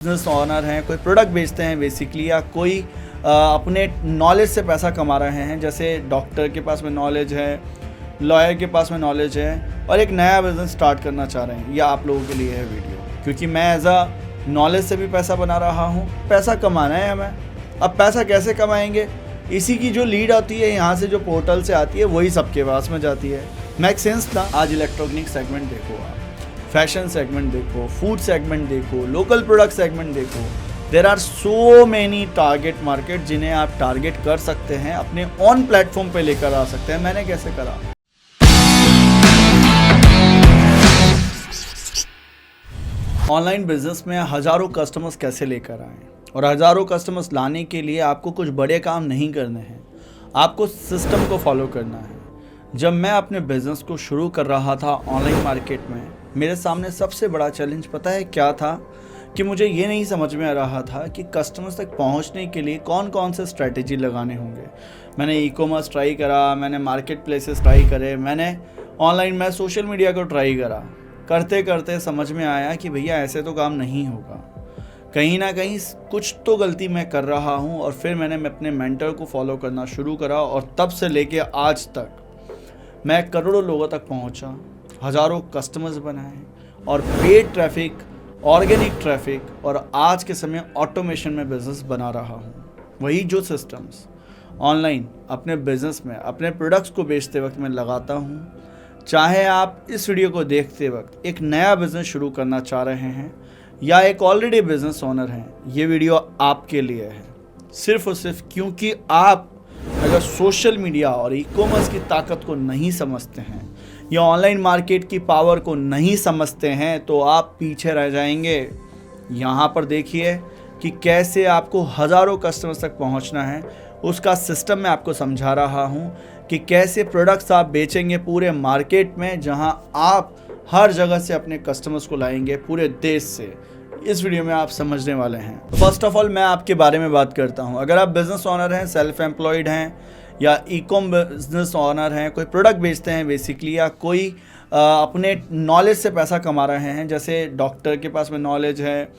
Business honour हैं, कोई product बेचते हैं बेसिकली, या कोई अपने नॉलेज से पैसा कमा रहे हैं। जैसे डॉक्टर के पास में नॉलेज है, लॉयर के पास में नॉलेज है और एक नया बिज़नेस स्टार्ट करना चाह रहे हैं। यह आप लोगों के लिए है वीडियो, क्योंकि मैं एज अ नॉलेज से भी पैसा बना रहा हूँ। पैसा कमाना है हमें। अब पैसा कैसे कमाएंगे, इसी की जो लीड आती है यहाँ से, जो पोर्टल से आती है, वही सबके पास में जाती है। मेक सेंस था। आज इलेक्ट्रॉनिक सेगमेंट देखो, आप फैशन सेगमेंट देखो, फूड सेगमेंट देखो, लोकल प्रोडक्ट सेगमेंट देखो। There are so many target market जिन्हें आप टारगेट कर सकते हैं, अपने ऑन प्लेटफॉर्म पे लेकर आ सकते हैं। मैंने कैसे करा? ऑनलाइन बिजनेस में हज़ारों कस्टमर्स कैसे लेकर आएं, और हज़ारों कस्टमर्स लाने के लिए आपको कुछ बड़े काम नहीं करने हैं, आपको सिस्टम को फॉलो करना है। जब मैं अपने बिज़नेस को शुरू कर रहा था ऑनलाइन मार्केट में, मेरे सामने सबसे बड़ा चैलेंज पता है क्या था? कि मुझे ये नहीं समझ में आ रहा था कि कस्टमर्स तक पहुंचने के लिए कौन कौन से स्ट्रैटेजी लगाने होंगे। मैंने ई कॉमर्स ट्राई करा, मैंने मार्केट प्लेसेस ट्राई करे, मैंने ऑनलाइन में सोशल मीडिया को ट्राई करा। करते करते समझ में आया कि भैया ऐसे तो काम नहीं होगा, कहीं ना कहीं कुछ तो गलती मैं कर रहा हूँ। और फिर मैंने अपने मेंटर को फॉलो करना शुरू करा, और तब से लेके आज तक मैं करोड़ों लोगों तक पहुँचा, हज़ारों कस्टमर्स बनाए, और पेड ट्रैफिक, ऑर्गेनिक ट्रैफिक, और आज के समय ऑटोमेशन में बिज़नेस बना रहा हूँ। वही जो सिस्टम्स ऑनलाइन अपने बिज़नेस में, अपने प्रोडक्ट्स को बेचते वक्त मैं लगाता हूँ। चाहे आप इस वीडियो को देखते वक्त एक नया बिज़नेस शुरू करना चाह रहे हैं या एक ऑलरेडी बिज़नेस ऑनर हैं, ये वीडियो आपके लिए है। सिर्फ और सिर्फ क्योंकि आप अगर सोशल मीडिया और ई कॉमर्स की ताकत को नहीं समझते हैं या ऑनलाइन मार्केट की पावर को नहीं समझते हैं, तो आप पीछे रह जाएंगे। यहाँ पर देखिए कि कैसे आपको हज़ारों कस्टमर्स तक पहुँचना है, उसका सिस्टम मैं आपको समझा रहा हूँ कि कैसे प्रोडक्ट्स आप बेचेंगे पूरे मार्केट में, जहाँ आप हर जगह से अपने कस्टमर्स को लाएंगे, पूरे देश से। इस वीडियो में आप समझने वाले हैं। फर्स्ट ऑफ ऑल मैं आपके बारे में बात करता हूं। अगर आप बिजनेस ऑनर हैं, सेल्फ एम्प्लॉयड हैं, या ई कॉम बिजनेस ऑनर हैं, कोई प्रोडक्ट बेचते हैं बेसिकली, या कोई अपने नॉलेज से पैसा कमा रहे हैं। जैसे डॉक्टर के पास में नॉलेज है,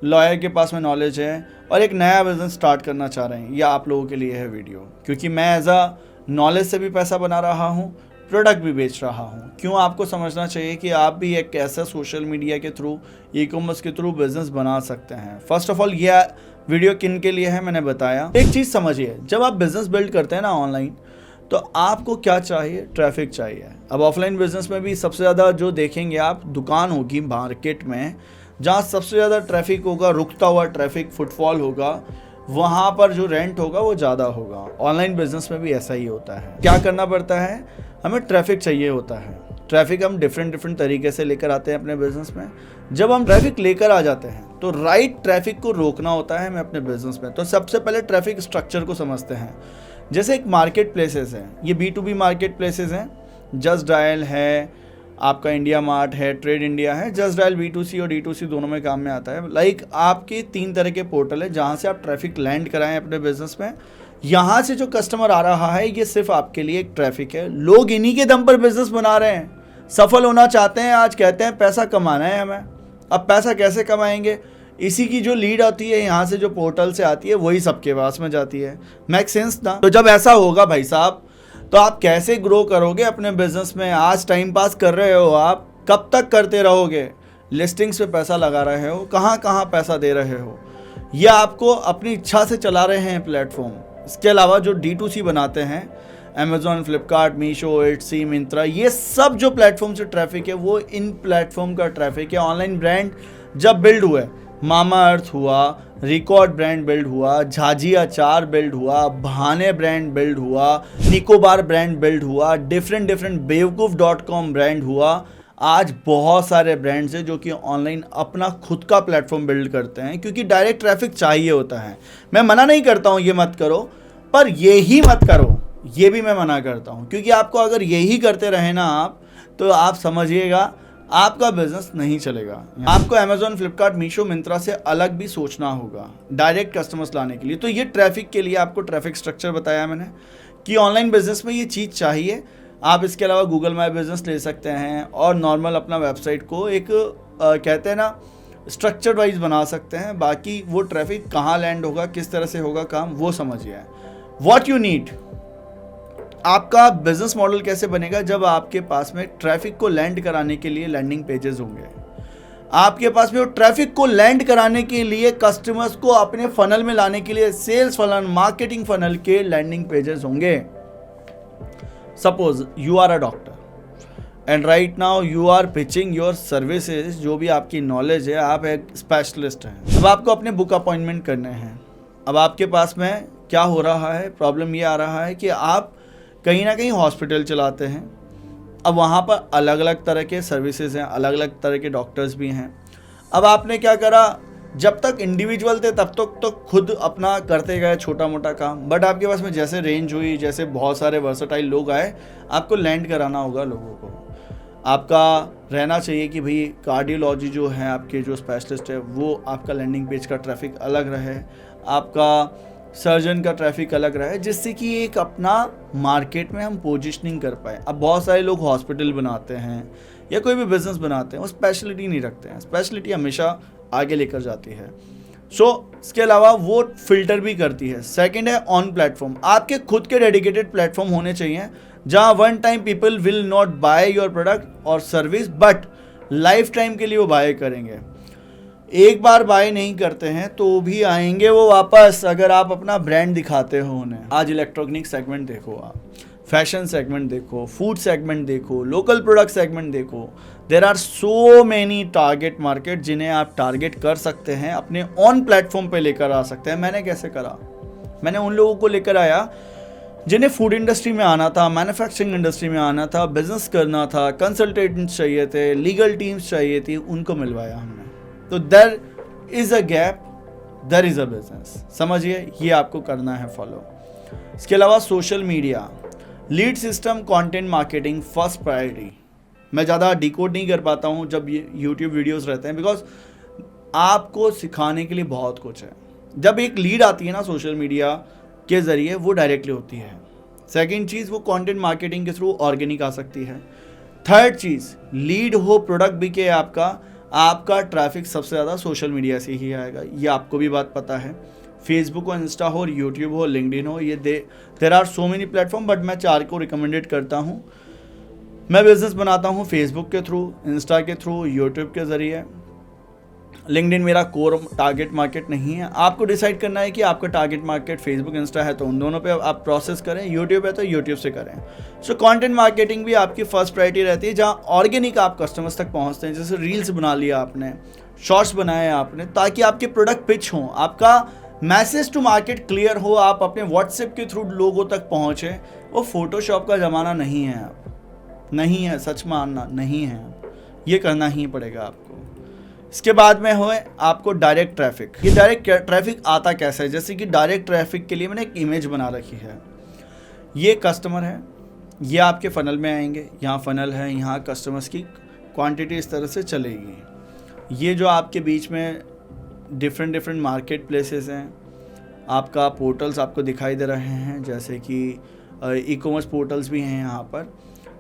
लॉयर के पास में नॉलेज है, और एक नया बिज़नेस स्टार्ट करना चाह रहे हैं, यह आप लोगों के लिए है वीडियो, क्योंकि मैं एज अ नॉलेज से भी पैसा बना रहा हूँ, प्रोडक्ट भी बेच रहा हूँ। क्यों आपको समझना चाहिए कि आप भी एक ऐसा सोशल मीडिया के थ्रू, ई कॉमर्स के थ्रू बिजनेस बना सकते हैं। फर्स्ट ऑफ ऑल ये वीडियो किन के लिए है मैंने बताया। एक चीज़ समझिए, जब आप बिजनेस बिल्ड करते हैं ना ऑनलाइन, तो आपको क्या चाहिए? ट्रैफिक चाहिए। अब ऑफलाइन बिजनेस में भी सबसे ज़्यादा जो देखेंगे आप, दुकान होगी मार्केट में, जहाँ सबसे ज़्यादा ट्रैफिक होगा, रुकता हुआ ट्रैफिक, फुटफॉल होगा, वहाँ पर जो रेंट होगा वो ज़्यादा होगा। ऑनलाइन बिजनेस में भी ऐसा ही होता है। क्या करना पड़ता है? हमें ट्रैफिक चाहिए होता है। ट्रैफिक हम डिफरेंट तरीके से लेकर आते हैं अपने बिजनेस में। जब हम ट्रैफिक लेकर आ जाते हैं तो राइट ट्रैफिक को रोकना होता है हमें अपने बिजनेस में। तो सबसे पहले ट्रैफिक स्ट्रक्चर को समझते हैं। जैसे एक मार्केट प्लेसेस हैं, ये B2B मार्केट प्लेसेस हैं। जस्ट डायल है, आपका इंडिया मार्ट है, ट्रेड इंडिया है। जस्ट डायल B2C और D2C दोनों में काम में आता है। लाइक आपके 3 तरह के पोर्टल है जहाँ से आप ट्रैफिक लैंड कराएं अपने बिजनेस में। यहाँ से जो कस्टमर आ रहा है, ये सिर्फ आपके लिए एक ट्रैफिक है। लोग इन्हीं के दम पर बिजनेस बना रहे हैं, सफल होना चाहते हैं। आज कहते हैं पैसा कमाना है हमें। अब पैसा कैसे कमाएंगे, इसी की जो लीड आती है यहाँ से, जो पोर्टल से आती है, वही सबके पास में जाती है। मेक सेंस ना? तो जब ऐसा होगा भाई साहब, तो आप कैसे ग्रो करोगे अपने बिजनेस में? आज टाइम पास कर रहे हो, आप कब तक करते रहोगे? लिस्टिंग्स पे पैसा लगा रहे हो, कहाँ कहाँ पैसा दे रहे हो, या आपको अपनी इच्छा से चला रहे हैं प्लेटफॉर्म। इसके अलावा जो D2C बनाते हैं, अमेज़ॉन, फ्लिपकार्ट, मीशो, एटसी, मिंत्रा, ये सब जो प्लेटफॉर्म से ट्रैफिक है, वो इन प्लेटफॉर्म का ट्रैफिक है। ऑनलाइन ब्रांड जब बिल्ड हुए, मामा अर्थ हुआ, रिकॉर्ड ब्रांड बिल्ड हुआ, झाजी अचार बिल्ड हुआ, भाने ब्रांड बिल्ड हुआ, निकोबार ब्रांड बिल्ड हुआ, डिफरेंट बेवकूफ़.com ब्रांड हुआ। आज बहुत सारे ब्रांड्स हैं जो कि ऑनलाइन अपना खुद का प्लेटफॉर्म बिल्ड करते हैं, क्योंकि डायरेक्ट ट्रैफिक चाहिए होता है। मैं मना नहीं करता हूँ ये मत करो, पर ये ही मत करो, ये भी मैं मना करता हूँ। क्योंकि आपको अगर यही करते रहे ना आप, तो आप समझिएगा आपका बिजनेस नहीं चलेगा। आपको अमेज़ॉन, फ्लिपकार्ट, मीशो, मिंत्रा से अलग भी सोचना होगा डायरेक्ट कस्टमर्स लाने के लिए। तो ये ट्रैफिक के लिए आपको ट्रैफिक स्ट्रक्चर बताया मैंने कि ऑनलाइन बिजनेस में ये चीज़ चाहिए। आप इसके अलावा गूगल माई बिजनेस ले सकते हैं, और नॉर्मल अपना वेबसाइट को एक कहते हैं ना, स्ट्रक्चर वाइज बना सकते हैं। बाकी वो ट्रैफिक कहाँ लैंड होगा, किस तरह से होगा काम, वो समझिए। व्हाट यू नीड, आपका बिजनेस मॉडल कैसे बनेगा जब आपके पास में ट्रैफिक को लैंड कराने के लिए लैंडिंग पेजेस होंगे, आपके पास में वो ट्रैफिक को लैंड कराने के लिए कस्टमर्स को अपने फनल में लाने के लिए सेल्स फनल, मार्केटिंग फनल के लैंडिंग पेजेस होंगे। Suppose you are a doctor and right now you are pitching your services, जो भी आपकी नॉलेज है, आप एक स्पेशलिस्ट हैं। अब आपको अपने बुक अपॉइंटमेंट करने हैं। अब आपके पास में क्या हो रहा है, प्रॉब्लम ये आ रहा है कि आप कहीं ना कहीं हॉस्पिटल चलाते हैं। अब वहाँ पर अलग अलग तरह के सर्विसेज हैं, अलग अलग तरह के डॉक्टर्स भी हैं। अब आपने क्या करा, जब तक इंडिविजुअल थे तब तक तो खुद अपना करते गए छोटा मोटा काम, बट आपके पास में जैसे रेंज हुई, जैसे बहुत सारे वर्सटाइल लोग आए, आपको लैंड कराना होगा लोगों को। आपका रहना चाहिए कि भाई कार्डियोलॉजी जो है, आपके जो स्पेशलिस्ट है, वो आपका लैंडिंग पेज का ट्रैफिक अलग रहे, आपका सर्जन का ट्रैफिक अलग रहे, जिससे कि एक अपना मार्केट में हम पोजीशनिंग कर पाए। अब बहुत सारे लोग हॉस्पिटल बनाते हैं या कोई भी बिजनेस बनाते हैं, वो स्पेशलिटी नहीं रखते हैं। स्पेशलिटी हमेशा आगे लेकर जाती है। इसके अलावा वो फिल्टर भी करती है। सेकंड है ऑन प्लेटफॉर्म, आपके खुद के डेडिकेटेड प्लेटफॉर्म होने चाहिए जहां one time people will not by your product और सर्विस, बट लाइफ टाइम के लिए वो बाय करेंगे। एक बार बाय नहीं करते हैं तो भी आएंगे वो वापस, अगर आप अपना ब्रांड दिखाते हो उन्हें। आज इलेक्ट्रॉनिक सेगमेंट देखो, आप फैशन सेगमेंट देखो, फूड सेगमेंट देखो, लोकल प्रोडक्ट सेगमेंट देखो, there are so many target market जिन्हें आप टारगेट कर सकते हैं, अपने ऑन प्लेटफॉर्म पे लेकर आ सकते हैं। मैंने कैसे करा, मैंने उन लोगों को लेकर आया जिन्हें फूड इंडस्ट्री में आना था, मैन्युफैक्चरिंग इंडस्ट्री में आना था, बिजनेस करना था, कंसल्टेंट्स चाहिए थे, लीगल टीम्स चाहिए थी, उनको मिलवाया हमने। तो there is a gap, there is a business, समझिए, ये आपको करना है फॉलो। इसके अलावा social media, lead system, content marketing first priority. मैं ज़्यादा डिकोड नहीं कर पाता हूँ जब ये यूट्यूब वीडियोस रहते हैं, बिकॉज आपको सिखाने के लिए बहुत कुछ है। जब एक लीड आती है ना सोशल मीडिया के ज़रिए, वो डायरेक्टली होती है। सेकंड चीज़, वो कंटेंट मार्केटिंग के थ्रू ऑर्गेनिक आ सकती है। थर्ड चीज़, लीड हो, प्रोडक्ट बिके आपका ट्रैफिक सबसे ज़्यादा सोशल मीडिया से ही आएगा। ये आपको भी बात पता है। फेसबुक हो, इंस्टा हो, यूट्यूब हो, लिंक्डइन हो, ये there are so many platform, but मैं 4 को रिकमेंडेड करता हूँ। मैं बिजनेस बनाता हूँ फेसबुक के थ्रू, इंस्टा के थ्रू, यूट्यूब के ज़रिए। लिंक्डइन मेरा कोर टारगेट मार्केट नहीं है। आपको डिसाइड करना है कि आपका टारगेट मार्केट फेसबुक, इंस्टा है तो उन दोनों पे आप प्रोसेस करें, यूट्यूब है तो यूट्यूब से करें। कंटेंट मार्केटिंग भी आपकी फर्स्ट प्रायोरिटी रहती है, जहाँ ऑर्गेनिक आप कस्टमर्स तक पहुँचते हैं। जैसे रील्स बना लिया आपने, शॉर्ट्स बनाए आपने, ताकि आपके प्रोडक्ट पिच हों, आपका मैसेज टू मार्केट क्लियर हो, आप अपने व्हाट्सएप के थ्रू लोगों तक पहुँचे। वो फोटोशॉप का ज़माना नहीं है, आप नहीं है, सच मानना नहीं है, ये करना ही पड़ेगा आपको। इसके बाद में हो आपको डायरेक्ट ट्रैफिक। ये डायरेक्ट ट्रैफिक आता कैसे है, जैसे कि डायरेक्ट ट्रैफिक के लिए मैंने एक इमेज बना रखी है। ये कस्टमर है, ये आपके फनल में आएंगे, यहाँ फनल है, यहाँ कस्टमर्स की क्वांटिटी इस तरह से चलेगी। ये जो आपके बीच में डिफरेंट मार्केट प्लेसेस हैं, आपका पोर्टल्स आपको दिखाई दे रहे हैं, जैसे कि ई कॉमर्स पोर्टल्स भी हैं यहाँ पर।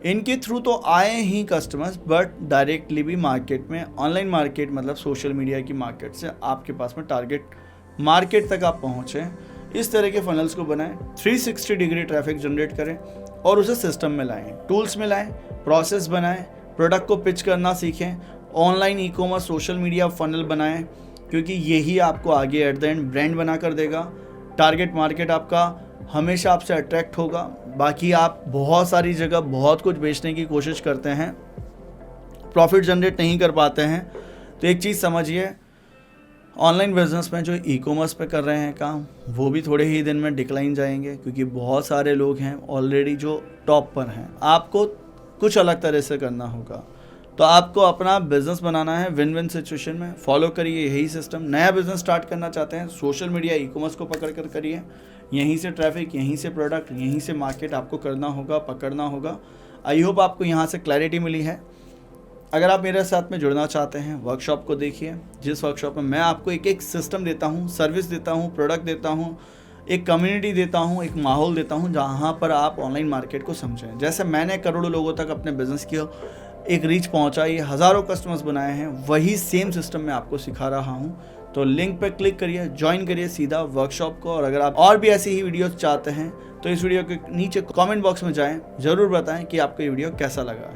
इनके थ्रू तो आए ही कस्टमर्स, बट डायरेक्टली भी मार्केट में, ऑनलाइन मार्केट मतलब सोशल मीडिया की मार्केट से आपके पास में टारगेट मार्केट तक आप पहुँचें। इस तरह के फनल्स को बनाएं, 360 डिग्री ट्रैफिक जनरेट करें और उसे सिस्टम में लाएं, टूल्स में लाएं, प्रोसेस बनाएं, प्रोडक्ट को पिच करना सीखें, online e commerce social media funnel बनाएं, क्योंकि यही आपको आगे एट द एंड ब्रांड बना कर देगा। टारगेट मार्केट आपका हमेशा आपसे अट्रैक्ट होगा। बाकी आप बहुत सारी जगह बहुत कुछ बेचने की कोशिश करते हैं, प्रॉफिट जनरेट नहीं कर पाते हैं, तो एक चीज़ समझिए, ऑनलाइन बिजनेस में जो ई कॉमर्स पे कर रहे हैं काम, वो भी थोड़े ही दिन में डिक्लाइन जाएंगे, क्योंकि बहुत सारे लोग हैं ऑलरेडी जो टॉप पर हैं। आपको कुछ अलग तरह से करना होगा। तो आपको अपना बिजनेस बनाना है विन विन सिचुएशन में, फॉलो करिए यही सिस्टम। नया बिजनेस स्टार्ट करना चाहते हैं, सोशल मीडिया ई कॉमर्स को पकड़ कर करिए, यहीं से ट्रैफिक, यहीं से प्रोडक्ट, यहीं से मार्केट आपको करना होगा, पकड़ना होगा। आई होप आपको यहाँ से क्लैरिटी मिली है। अगर आप मेरे साथ में जुड़ना चाहते हैं, वर्कशॉप को देखिए, जिस वर्कशॉप में मैं आपको एक एक सिस्टम देता हूँ, सर्विस देता हूँ, प्रोडक्ट देता हूँ, एक कम्युनिटी देता हूँ, एक माहौल देता हूँ, जहाँ पर आप ऑनलाइन मार्केट को समझें। जैसे मैंने करोड़ों लोगों तक अपने बिजनेस की एक रीच पहुंचाई, हज़ारों कस्टमर्स बनाए हैं, वही सेम सिस्टम मैं आपको सिखा रहा हूं। तो लिंक पर क्लिक करिए, ज्वाइन करिए सीधा वर्कशॉप को। और अगर आप और भी ऐसी ही वीडियोस चाहते हैं तो इस वीडियो के नीचे कमेंट बॉक्स में जाएं, ज़रूर बताएं कि आपको ये वीडियो कैसा लगा।